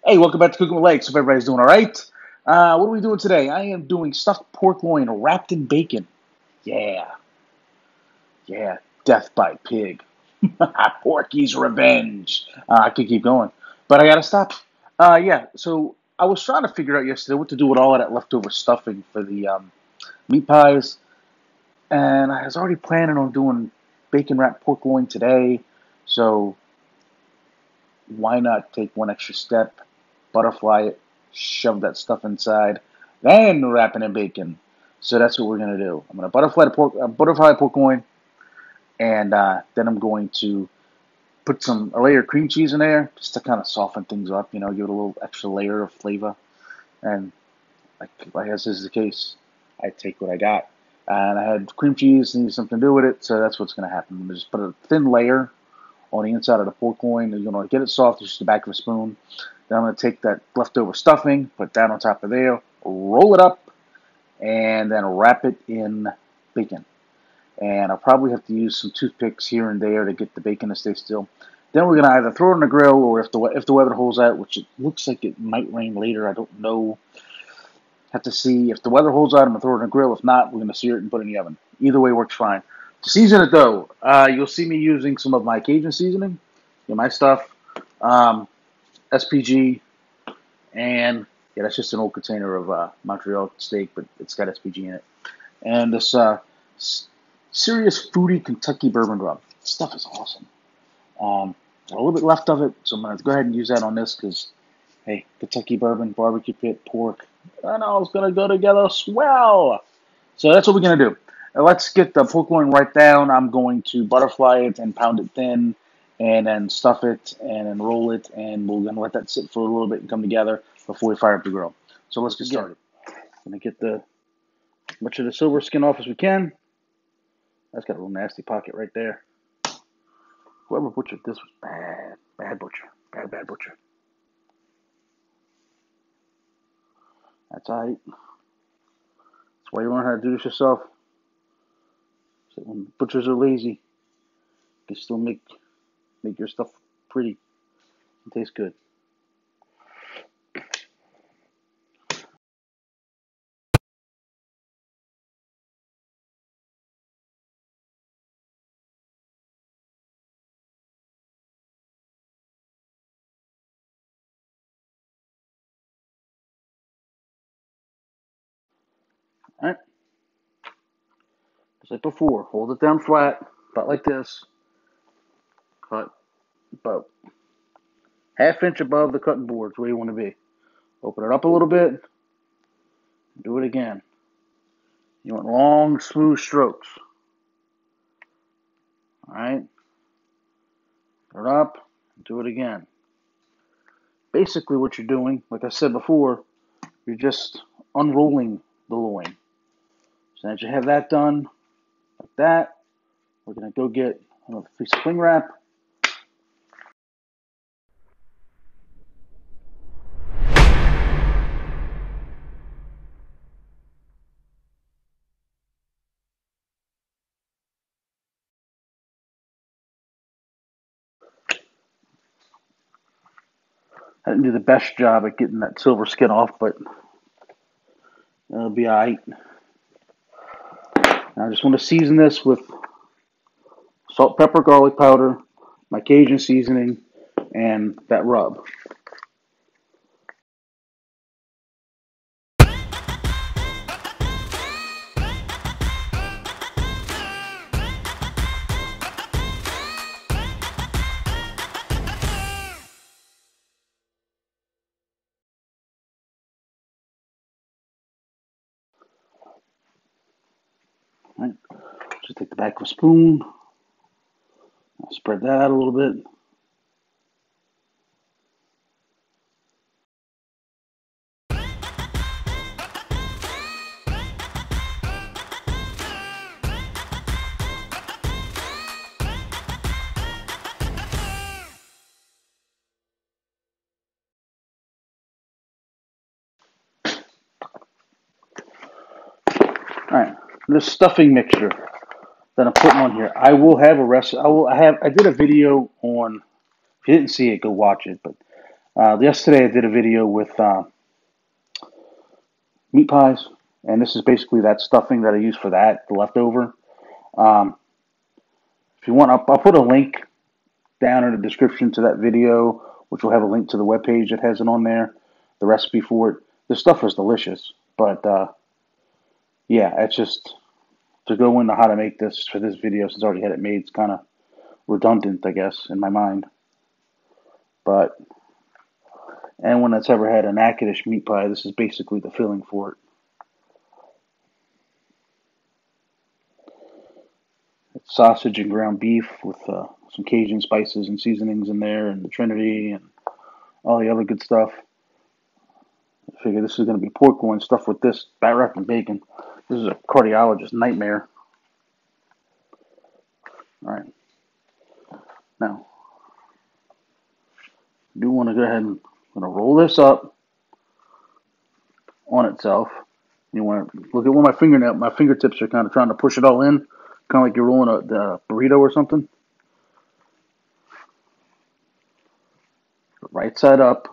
Hey, welcome back to Cooking with Legs. Hope everybody's doing all right. What are we doing today? I am doing stuffed pork loin wrapped in bacon. Yeah, yeah, death by pig. Porky's revenge. I could keep going, but I gotta stop. Yeah, so I was trying to figure out yesterday what to do with all of that leftover stuffing for the meat pies, and I was already planning on doing bacon wrapped pork loin today. So why not take one extra step, butterfly it, shove that stuff inside, then wrap it in bacon. So that's what we're gonna do. I'm gonna butterfly the pork loin, and then I'm going to put a layer of cream cheese in there just to kind of soften things up. You know, give it a little extra layer of flavor. And like as is the case, I take what I got, and I had cream cheese, needed something to do with it, so that's what's gonna happen. I'm gonna just put a thin layer on the inside of the pork loin. You're gonna get it soft, just the back of a spoon. Then I'm going to take that leftover stuffing, put that on top of there, roll it up, and then wrap it in bacon. And I'll probably have to use some toothpicks here and there to get the bacon to stay still. Then we're going to either throw it on the grill, or if the weather holds out, which it looks like it might rain later, I don't know. Have to see. If the weather holds out, I'm going to throw it on the grill. If not, we're going to sear it and put it in the oven. Either way works fine. To season it, though, you'll see me using some of my Cajun seasoning. My stuff. SPG, and yeah, that's just an old container of Montreal steak, but it's got SPG in it. And this serious foodie Kentucky bourbon rub. This stuff is awesome. Got a little bit left of it, so I'm gonna go ahead and use that on this because, hey, Kentucky bourbon, barbecue pit, pork. I know it's gonna go together swell. So that's what we're gonna do. Now let's get the pork loin right down. I'm going to butterfly it and pound it thin, and then stuff it, and then roll it, and we're gonna let that sit for a little bit and come together before we fire up the grill. So let's get started. I'm gonna get as much of the silver skin off as we can. That's got a little nasty pocket right there. Whoever butchered this was bad. Bad butcher. Bad butcher. That's alright. That's why you learn how to do this yourself. So when butchers are lazy, you can still make your stuff pretty and taste good. Alright. Just like before, hold it down flat, about like this. Cut about ½ inch above the cutting board is where you want to be. Open it up a little bit. Do it again. You want long, smooth strokes. Alright. Put it up. Do it again. Basically what you're doing, like I said before, you're just unrolling the loin. So now that you have that done, like that, we're going to go get another piece of cling wrap. I didn't do the best job at getting that silver skin off, but it'll be alright. Now I just want to season this with salt, pepper, garlic powder, my Cajun seasoning, and that rub. Right. Just take the back of a spoon. I'll spread that out a little bit. All right, this stuffing mixture that I'm putting on here, I will have a recipe. I did a video on. If you didn't see it, go watch it. But Yesterday I did a video with meat pies, and this is basically that stuffing that I use for that, the leftover. Um, if you want, I'll put a link down in the description to that video, which will have a link to the webpage that has it on there, the recipe for it. This stuff is delicious, but yeah, it's just to go into how to make this for this video since I already had it made. It's kind of redundant, I guess, in my mind. But anyone that's ever had an Natchitoches meat pie, this is basically the filling for it. It's sausage and ground beef with some Cajun spices and seasonings in there, and the trinity and all the other good stuff. I figure this is going to be porkloin stuffed with this bat wrapped in bacon. This is a cardiologist nightmare. All right. Now, I do want to go ahead and I'm going to roll this up on itself. You want to look at where my fingertips are kind of trying to push it all in, kind of like you're rolling a burrito or something. Right side up.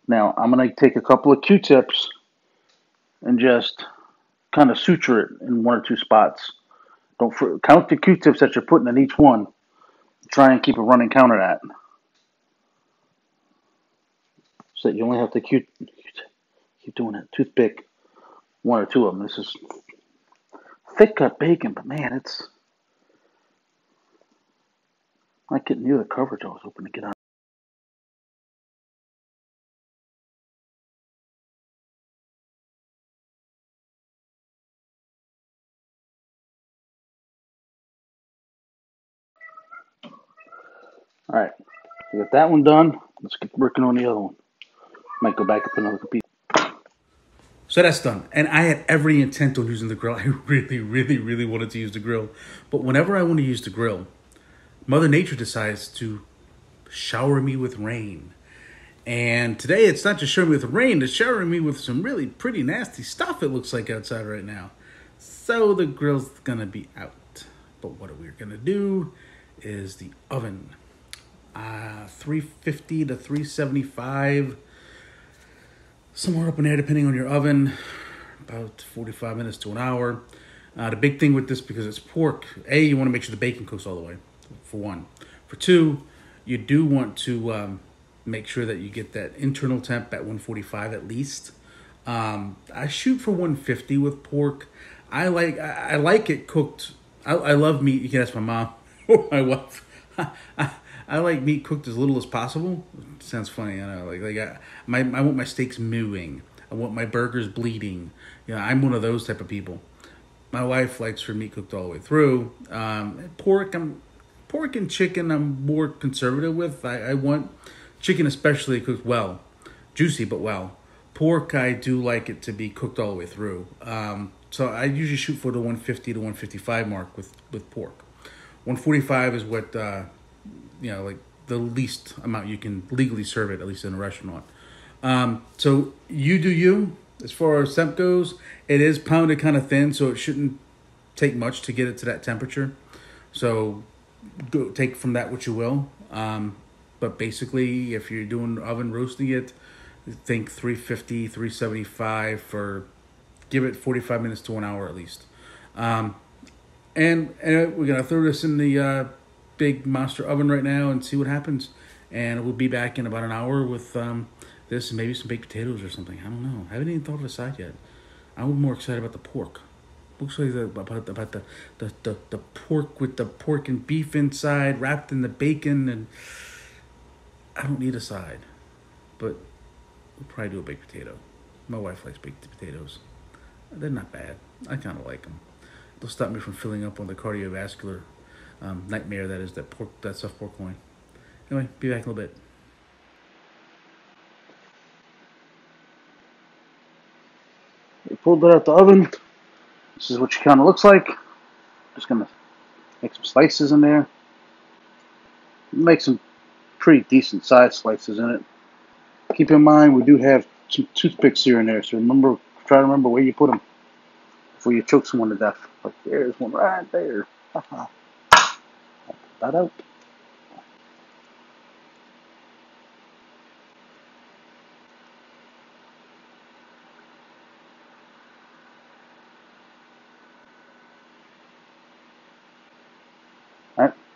Now, I'm going to take a couple of Q-tips and just kind of suture it in one or two spots. Don't count the Q-tips that you're putting in each one. Try and keep a running count of that. So that you only have to keep doing that. Toothpick, one or two of them. This is thick cut bacon, but man, it's not getting near the coverage I was hoping to get on. All right, we got that one done. Let's get working on the other one. Might go back up another piece. So that's done. And I had every intent on using the grill. I really, really, really wanted to use the grill. But whenever I want to use the grill, Mother Nature decides to shower me with rain. And today it's not just showering me with rain, it's showering me with some really pretty nasty stuff it looks like outside right now. So the grill's gonna be out. But what we're gonna do is the oven. 350 to 375, somewhere up in there depending on your oven, about 45 minutes to an hour. The big thing with this, because it's pork, A, you want to make sure the bacon cooks all the way, for one. For two, you do want to make sure that you get that internal temp at 145 at least. I shoot for 150 with pork. I like it cooked. I love meat. You can ask my mom or my wife. I like meat cooked as little as possible. It sounds funny, I know. I want my steaks mooing. I want my burgers bleeding. I'm one of those type of people. My wife likes her meat cooked all the way through. Pork and chicken, I'm more conservative with. I want chicken especially cooked well, juicy but well. Pork, I do like it to be cooked all the way through. So I usually shoot for the 150 to 155 mark with pork. 145 is what like the least amount you can legally serve it, at least in a restaurant. So you do you. As far as temp goes, it is pounded kind of thin, so it shouldn't take much to get it to that temperature. So take from that what you will. But basically, if you're doing oven roasting it, think 350, 375 for, give it 45 minutes to an hour at least. And we're going to throw this in the big monster oven right now and see what happens. And we'll be back in about an hour with this and maybe some baked potatoes or something. I don't know. I haven't even thought of a side yet. I'm more excited about the pork. Looks like about the pork with the pork and beef inside, wrapped in the bacon, and I don't need a side. But we'll probably do a baked potato. My wife likes baked potatoes. They're not bad. I kind of like them. They'll stop me from filling up on the cardiovascular nightmare that is that stuffed porkloin. Anyway, be back in a little bit. We pulled it out the oven. This is what she kind of looks like. Just gonna make some slices in there. Make some pretty decent sized slices in it. Keep in mind we do have some toothpicks here and there, so try to remember where you put them before you choke someone to death. Like there's one right there. Put that out.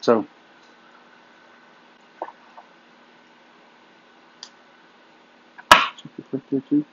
So right there too.